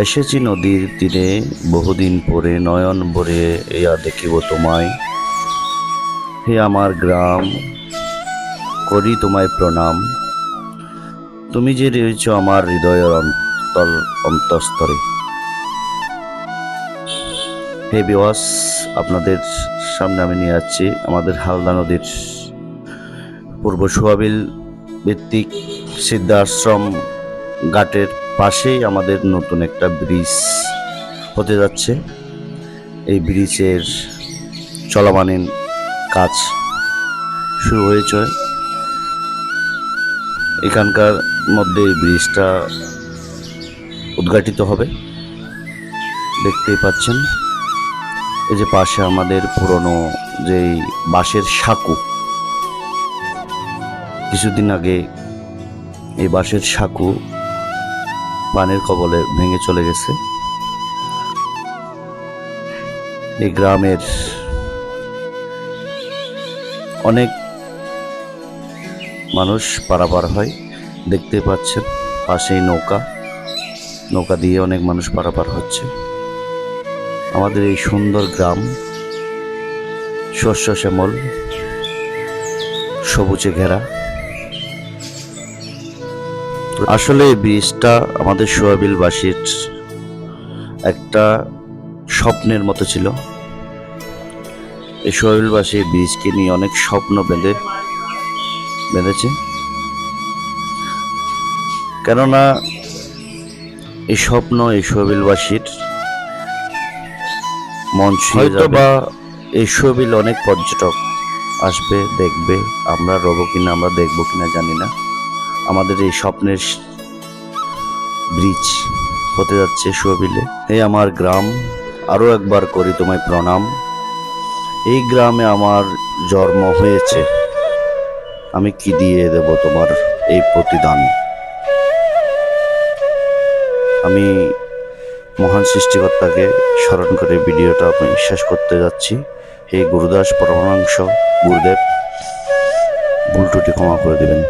এসেছি নদীর তীরে বহুদিন পরে, নয়ন ভরে ইয়া দেখিব তোমায়। হে আমার গ্রাম, করি তোমায় প্রণাম। তুমি যে রয়েছ আমার হৃদয়ের অন্তঃস্তরে। হে বিওয়াস, আপনাদের সামনে আমি নিয়ে যাচ্ছি আমাদের হালদা নদীর পূর্ব সোয়াবিল ভিত্তিক সিদ্ধাশ্রম ঘাটের পাশেই আমাদের নতুন একটা ব্রিজ হতে যাচ্ছে। এই ব্রিজের চলমানের কাজ শুরু হয়েছে। এখানকার মধ্যে এই ব্রিজটা উদ্ঘাটিত হবে, দেখতেই পাচ্ছেন। এই যে পাশে আমাদের পুরনো যেই বাঁশের সাঁকো, কিছুদিন আগে এই বাঁশের সাঁকো পানির কবলে ভেঙে চলে গেছে। এই গ্রামের অনেক মানুষ পারাপার হয়, দেখতে পাচ্ছেন। পাশেই নৌকা দিয়ে অনেক মানুষ পারাপার হচ্ছে। আমাদের এই সুন্দর গ্রাম শস্য শ্যামল, সবুজে ঘেরা। আসলে এই ব্রিজটা আমাদের সোয়াবিলবাসীর একটা স্বপ্নের মতো ছিল। এই সোয়াবিলবাসী ব্রিজকে নিয়ে অনেক স্বপ্ন বেঁধেছে, কেননা এই স্বপ্ন এই সোয়াবিলবাসীর মন ছুঁয়ে যাবে। বা এই সোয়াবিল অনেক পর্যটক আসবে, দেখবে। আমরা রবো কিনা, আমরা দেখবো কিনা জানি না। আমাদের এই স্বপ্নের ব্রিজ হতে যাচ্ছে সোয়াবিলে। এই আমার গ্রাম, আরো একবার করি তোমায় প্রণাম। এই গ্রামে আমার জন্ম হয়েছে, আমি কি দিয়ে দেব তোমার এই প্রতিদান। আমি মহান সৃষ্টিকর্তাকে স্মরণ করে ভিডিওটা আমি শেষ করতে যাচ্ছি। হে গুরুদাস পরমাংশ গুরুদেব, ভুল ত্রুটি ক্ষমা করে দেবেন।